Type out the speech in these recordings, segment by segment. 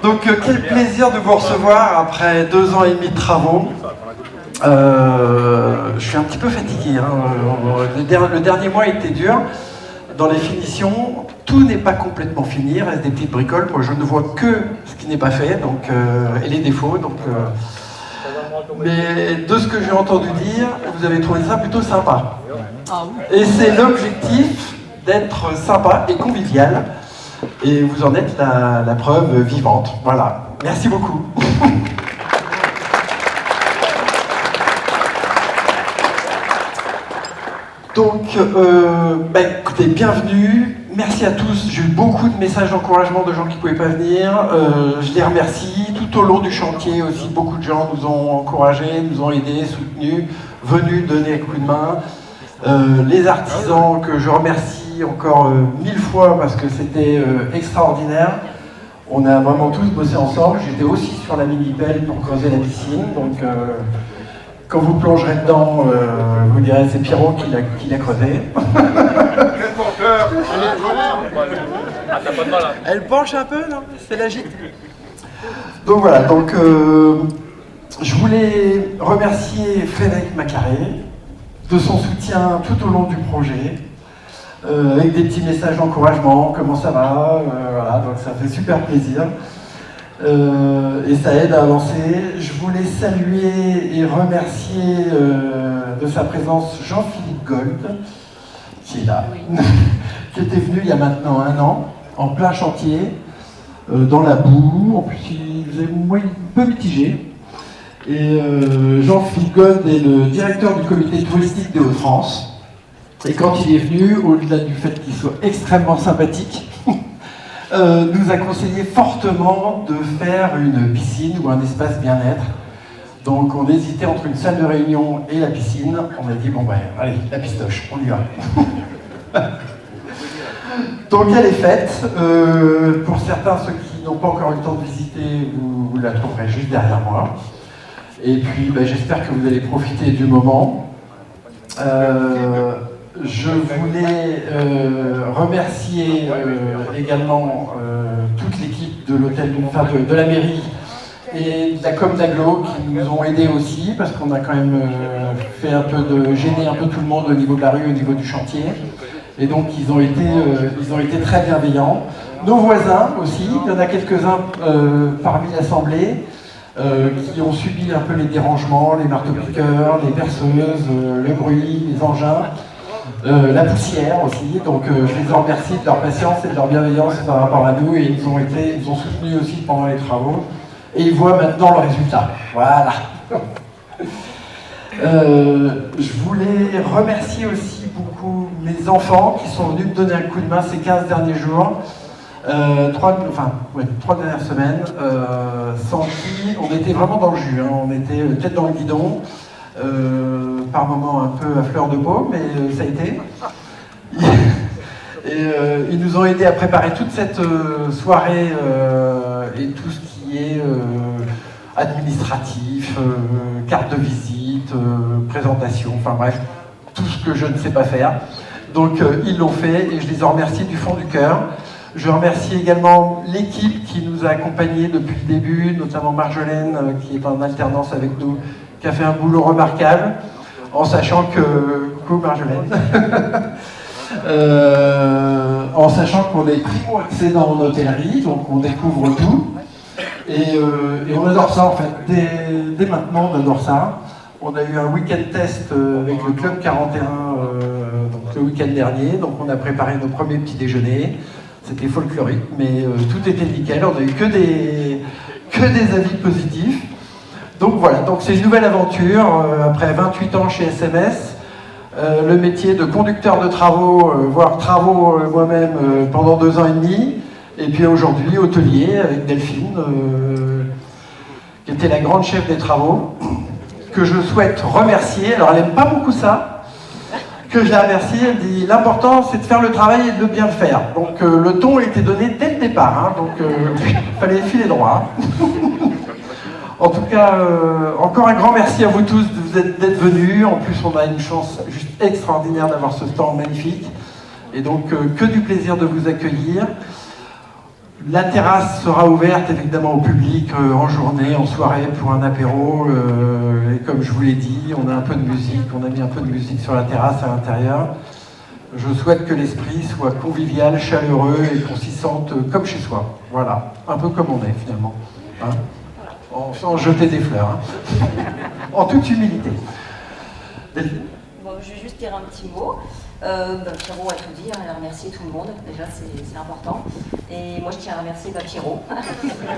Donc quel plaisir de vous recevoir après 2 ans et demi de travaux. Je suis un petit peu fatigué, hein. Le dernier mois était dur. Dans les finitions, tout n'est pas complètement fini, il reste des petites bricoles. Moi, je ne vois que ce qui n'est pas fait, donc, et les défauts. Mais de ce que j'ai entendu dire, vous avez trouvé ça plutôt sympa. Et c'est l'objectif d'être sympa et convivial. Et vous en êtes la preuve vivante. Voilà. Merci beaucoup. Donc, écoutez, bienvenue. Merci à tous. J'ai eu beaucoup de messages d'encouragement de gens qui ne pouvaient pas venir. Je les remercie. Tout au long du chantier aussi, beaucoup de gens nous ont encouragés, nous ont aidés, soutenus, venus donner un coup de main. Les artisans que je remercie encore 1000 fois parce que c'était extraordinaire. On a vraiment tous bossé ensemble. J'étais aussi sur la mini-pelle pour creuser la piscine. Donc, quand vous plongerez dedans, vous direz c'est Pierrot qui l'a creusé. Elle penche un peu, non? C'est l'agite. Donc voilà, je voulais remercier Frédéric Macaré de son soutien tout au long du projet, avec des petits messages d'encouragement, comment ça va, voilà, donc ça fait super plaisir. Et ça aide à avancer. Je voulais saluer et remercier de sa présence Jean-Philippe Gold, qui est là, qui était venu il y a maintenant 1 an, en plein chantier, dans la boue. En plus, il faisait un peu mitigé. Et Jean-Philippe Gold est le directeur du comité touristique des Hauts-de-France. Et quand il est venu, au-delà du fait qu'il soit extrêmement sympathique, nous a conseillé fortement de faire une piscine ou un espace bien-être. Donc on hésitait entre une salle de réunion et la piscine. On a dit bon allez, la pistoche, on y va. Donc elle est faite. Pour certains, ceux qui n'ont pas encore eu le temps de visiter, vous la trouverez juste derrière moi. Et puis j'espère que vous allez profiter du moment. Je voulais remercier également toute l'équipe de l'hôtel, de la mairie et de la com d'Aglo qui nous ont aidés aussi parce qu'on a quand même fait gêner un peu tout le monde au niveau de la rue, au niveau du chantier. Et donc ils ont été très bienveillants. Nos voisins aussi, il y en a quelques-uns parmi l'assemblée qui ont subi un peu les dérangements, les marteaux-piqueurs, les perceuses, le bruit, les engins. La poussière aussi, donc je les en remercie de leur patience et de leur bienveillance par rapport à nous et ils nous ont soutenus aussi pendant les travaux et ils voient maintenant le résultat. Voilà. Je voulais remercier aussi beaucoup mes enfants qui sont venus me donner un coup de main ces 15 derniers jours, 3 dernières semaines, sans qui on était vraiment dans le jus, hein, on était tête dans le guidon. Par moments un peu à fleur de peau, mais ça a été. Et ils nous ont aidés à préparer toute cette soirée et tout ce qui est administratif, carte de visite, présentation, enfin bref, tout ce que je ne sais pas faire. Donc ils l'ont fait et je les en remercie du fond du cœur. Je remercie également l'équipe qui nous a accompagnés depuis le début, notamment Marjolaine qui est en alternance avec nous, qui a fait un boulot remarquable, en sachant que... Coucou Marjolaine. En sachant qu'on est primo-accédant en hôtellerie, donc on découvre tout. Et on adore ça en fait. Dès maintenant, on adore ça. On a eu un week-end test avec le Club 41 donc le week-end dernier, donc on a préparé nos premiers petits déjeuners. C'était folklorique, mais tout était nickel. On a eu que des avis positifs. Donc voilà, donc c'est une nouvelle aventure, après 28 ans chez SMS, le métier de conducteur de travaux, voire travaux moi-même pendant 2 ans et demi, et puis aujourd'hui hôtelier avec Delphine, qui était la grande chef des travaux, que je souhaite remercier. Alors elle n'aime pas beaucoup ça, que je la remercie, elle dit l'important c'est de faire le travail et de bien le faire. Donc le ton a été donné dès le départ, hein, donc il fallait filer droit. En tout cas, encore un grand merci à vous tous d'être venus. En plus, on a une chance juste extraordinaire d'avoir ce stand magnifique. Et donc, que du plaisir de vous accueillir. La terrasse sera ouverte évidemment au public en journée, en soirée pour un apéro. Et comme je vous l'ai dit, on a un peu de musique, on a mis un peu de musique sur la terrasse à l'intérieur. Je souhaite que l'esprit soit convivial, chaleureux et qu'on s'y sente comme chez soi. Voilà, un peu comme on est finalement. Hein, sans jeter des fleurs. Hein. En toute humilité. Bon, je vais juste dire un petit mot. Pierrot a tout dit, il a remercié tout le monde, déjà c'est important. Et moi je tiens à remercier Pierrot,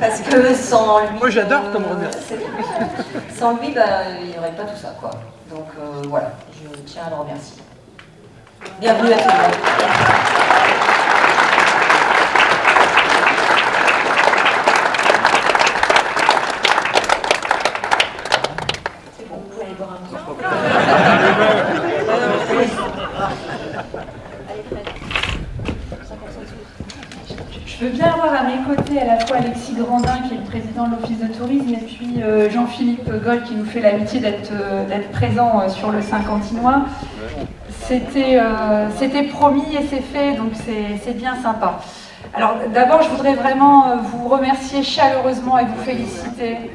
parce que sans lui... Moi j'adore comme remercie. Sans lui, il n'y aurait pas tout ça, quoi. Donc voilà, je tiens à le remercier. Bienvenue à tout le monde. C'est bon, vous pouvez aller boire un coup. Je veux bien avoir à mes côtés à la fois Alexis Grandin, qui est le président de l'Office de tourisme, et puis Jean-Philippe Goll, qui nous fait l'amitié d'être présent sur le Saint-Quentinois. C'était promis et c'est fait, donc c'est bien sympa. Alors d'abord, je voudrais vraiment vous remercier chaleureusement et vous féliciter.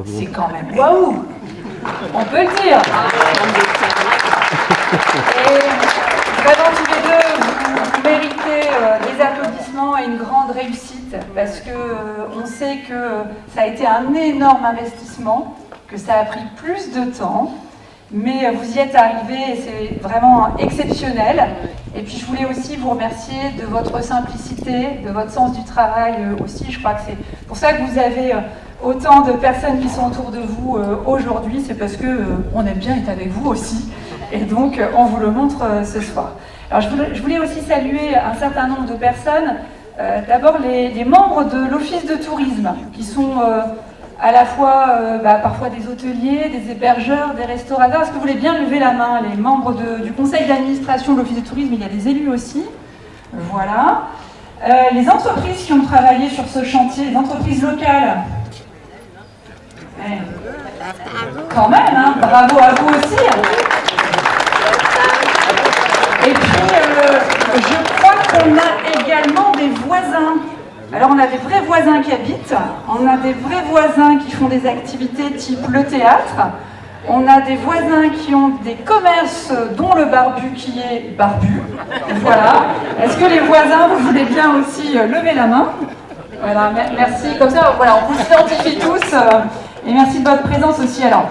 C'est quand même waouh, on peut le dire. Et vraiment tous les deux, vous méritez des applaudissements et une grande réussite, parce que on sait que ça a été un énorme investissement, que ça a pris plus de temps. Mais vous y êtes arrivés et c'est vraiment exceptionnel. Et puis je voulais aussi vous remercier de votre simplicité, de votre sens du travail aussi. Je crois que c'est pour ça que vous avez autant de personnes qui sont autour de vous aujourd'hui. C'est parce qu'on aime bien être avec vous aussi. Et donc on vous le montre ce soir. Alors je voulais aussi saluer un certain nombre de personnes. D'abord les membres de l'Office de tourisme qui sont... à la fois parfois des hôteliers, des hébergeurs, des restaurateurs. Est-ce que vous voulez bien lever la main, les membres du conseil d'administration de l'Office de tourisme? Il y a des élus aussi. Voilà. Les entreprises qui ont travaillé sur ce chantier, les entreprises locales. Quand même, hein, bravo à vous aussi. Et puis, je crois qu'on a également des voisins. Alors on a des vrais voisins qui habitent, on a des vrais voisins qui font des activités type le théâtre, on a des voisins qui ont des commerces dont le barbu qui est barbu. Voilà. Est-ce que les voisins, vous voulez bien aussi lever la main? Voilà, merci. Comme ça, voilà, on vous identifie tous et merci de votre présence aussi. Alors,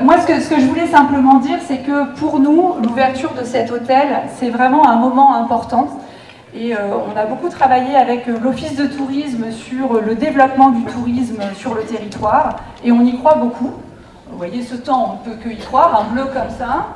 moi, ce que je voulais simplement dire, c'est que pour nous, l'ouverture de cet hôtel, c'est vraiment un moment important. Et on a beaucoup travaillé avec l'Office de tourisme sur le développement du tourisme sur le territoire. Et on y croit beaucoup. Vous voyez, ce temps, on ne peut que y croire. Un bleu comme ça,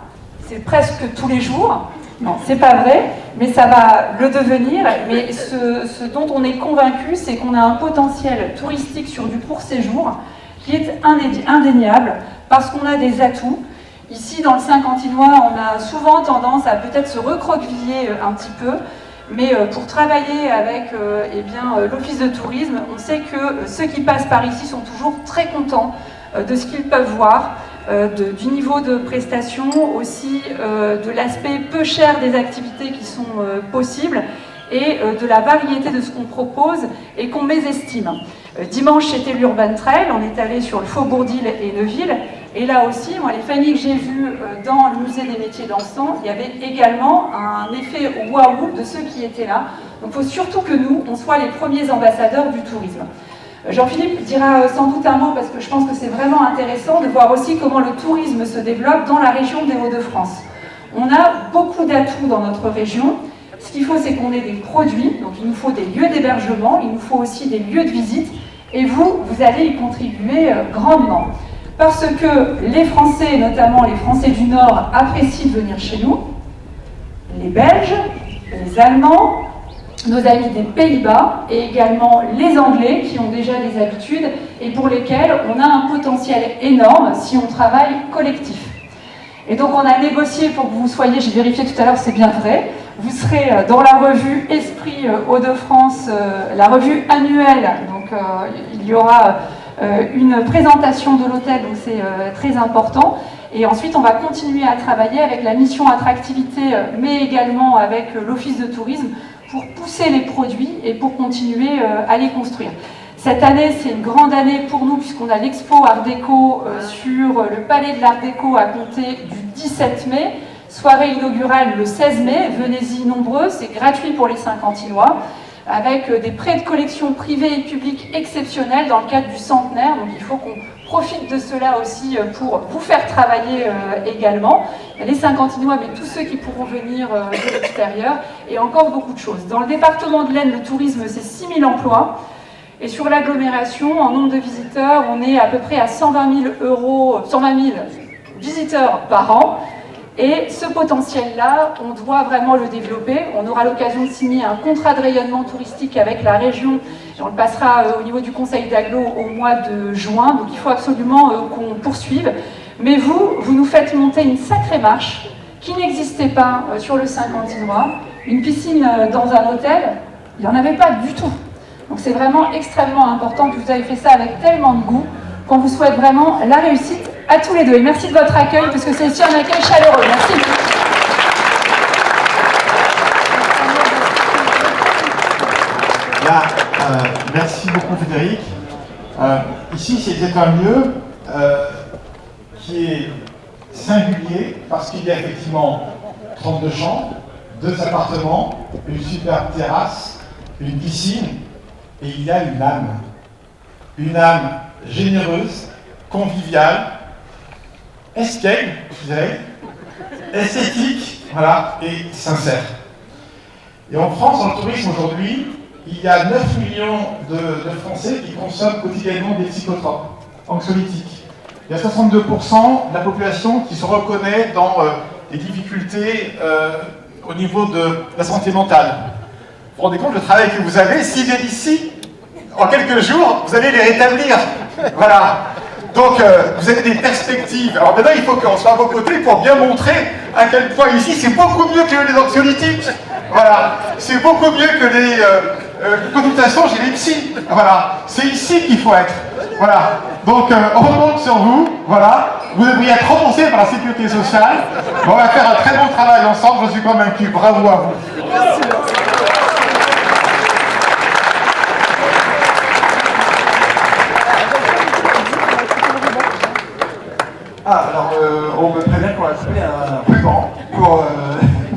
c'est presque tous les jours. Non, c'est pas vrai, mais ça va le devenir. Mais ce dont on est convaincu, c'est qu'on a un potentiel touristique sur du court séjour qui est indéniable parce qu'on a des atouts. Ici, dans le Saint-Quentinois, on a souvent tendance à peut-être se recroqueviller un petit peu. Mais pour travailler avec l'Office de tourisme, on sait que ceux qui passent par ici sont toujours très contents de ce qu'ils peuvent voir, du niveau de prestation, aussi de l'aspect peu cher des activités qui sont possibles et de la variété de ce qu'on propose et qu'on mésestime. Dimanche, c'était l'Urban Trail, on est allé sur le Faubourg d'Ille et Neuville. Et là aussi, moi, les familles que j'ai vues dans le musée des métiers dansants, il y avait également un effet waouh de ceux qui étaient là. Donc il faut surtout que nous, on soit les premiers ambassadeurs du tourisme. Jean-Philippe dira sans doute un mot, parce que je pense que c'est vraiment intéressant de voir aussi comment le tourisme se développe dans la région des Hauts-de-France. On a beaucoup d'atouts dans notre région. Ce qu'il faut, c'est qu'on ait des produits, donc il nous faut des lieux d'hébergement, il nous faut aussi des lieux de visite, et vous allez y contribuer grandement. Parce que les Français, et notamment les Français du Nord, apprécient de venir chez nous, les Belges, les Allemands, nos amis des Pays-Bas, et également les Anglais, qui ont déjà des habitudes, et pour lesquels on a un potentiel énorme si on travaille collectif. Et donc on a négocié pour que vous soyez, j'ai vérifié tout à l'heure, c'est bien vrai, vous serez dans la revue Esprit Hauts-de-France, la revue annuelle, donc il y aura une présentation de l'hôtel, donc c'est très important. Et ensuite, on va continuer à travailler avec la mission attractivité, mais également avec l'Office de tourisme, pour pousser les produits et pour continuer à les construire. Cette année, c'est une grande année pour nous puisqu'on a l'Expo Art Déco sur le Palais de l'Art Déco à compter du 17 mai. Soirée inaugurale le 16 mai, venez-y nombreux, c'est gratuit pour les Saint-Quentinois, avec des prêts de collection privés et publics exceptionnels dans le cadre du centenaire. Donc il faut qu'on profite de cela aussi pour vous faire travailler également. Il y a les Saint-Quentinois, mais tous ceux qui pourront venir de l'extérieur, et encore beaucoup de choses. Dans le département de l'Aisne, le tourisme, c'est 6 000 emplois. Et sur l'agglomération, en nombre de visiteurs, on est à peu près à 120 000 visiteurs par an. Et ce potentiel-là, on doit vraiment le développer. On aura l'occasion de signer un contrat de rayonnement touristique avec la région. Et on le passera au niveau du Conseil d'agglo au mois de juin. Donc il faut absolument qu'on poursuive. Mais vous nous faites monter une sacrée marche qui n'existait pas sur le Saint-Quentinois. Une piscine dans un hôtel, il n'y en avait pas du tout. Donc c'est vraiment extrêmement important que vous avez fait ça avec tellement de goût qu'on vous souhaite vraiment la réussite à tous les deux. Et merci de votre accueil, parce que c'est aussi un accueil chaleureux. Merci. Là, merci beaucoup Frédéric. Ici, c'est un lieu qui est singulier parce qu'il y a effectivement 32 chambres, 2 appartements, une superbe terrasse, une piscine, et il y a une âme généreuse, conviviale, escape, je dirais, esthétique, voilà, et sincère. Et en France, dans le tourisme aujourd'hui, il y a 9 millions de Français qui consomment quotidiennement des psychotropes, anxiolytiques. Il y a 62% de la population qui se reconnaît dans des difficultés au niveau de la santé mentale. Vous vous rendez compte du travail que vous avez? S'ils viennent ici, en quelques jours, vous allez les rétablir. Voilà. Donc, vous avez des perspectives. Alors maintenant, il faut qu'on soit à vos côtés pour bien montrer à quel point ici, c'est beaucoup mieux que les anxiolytiques. Voilà. C'est beaucoup mieux que les consultations chez les psys. Voilà. C'est ici qu'il faut être. Voilà. Donc, on compte sur vous. Voilà. Vous devriez être remboursé par la sécurité sociale. On va faire un très bon travail ensemble, je suis convaincu. Bravo à vous. Merci. Ah, alors on me prévient qu'on va trouver un ruban pour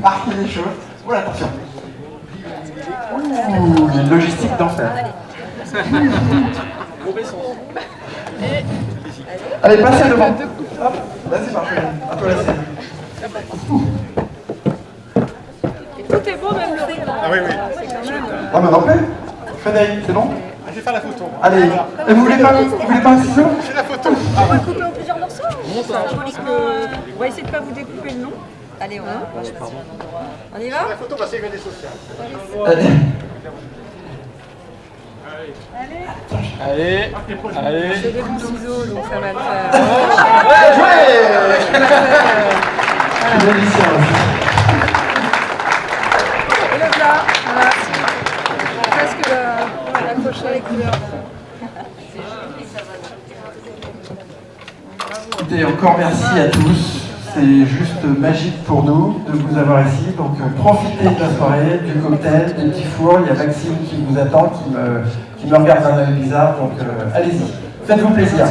marquer les choses. Oh, attention. Ouh, il y a une logistique d'enfer. Allez, passez devant. Hop, là c'est parfait. À toi la scène. Tout est beau, même le ruban. Ah oui, oui. Ah, maintenant plus. Frédéric, c'est bon? Je vais faire la photo. Allez. Et vous voulez pas un ciseau? Fais la photo. On va couper en plusieurs morceaux. On va essayer de ne pas vous découper le nom. Allez, on y va? La photo, c'est une des sociales. Allez. J'ai des bons ciseaux, donc ça va le faire. Bien joué. Et le plat, voilà. Presque l'accrocher les couleurs. Écoutez, encore merci à tous. C'est juste magique pour nous de vous avoir ici. Donc profitez de la soirée, du cocktail, des petits fours. Il y a Maxime qui vous attend, qui me regarde d'un œil bizarre. Donc allez-y, faites-vous plaisir.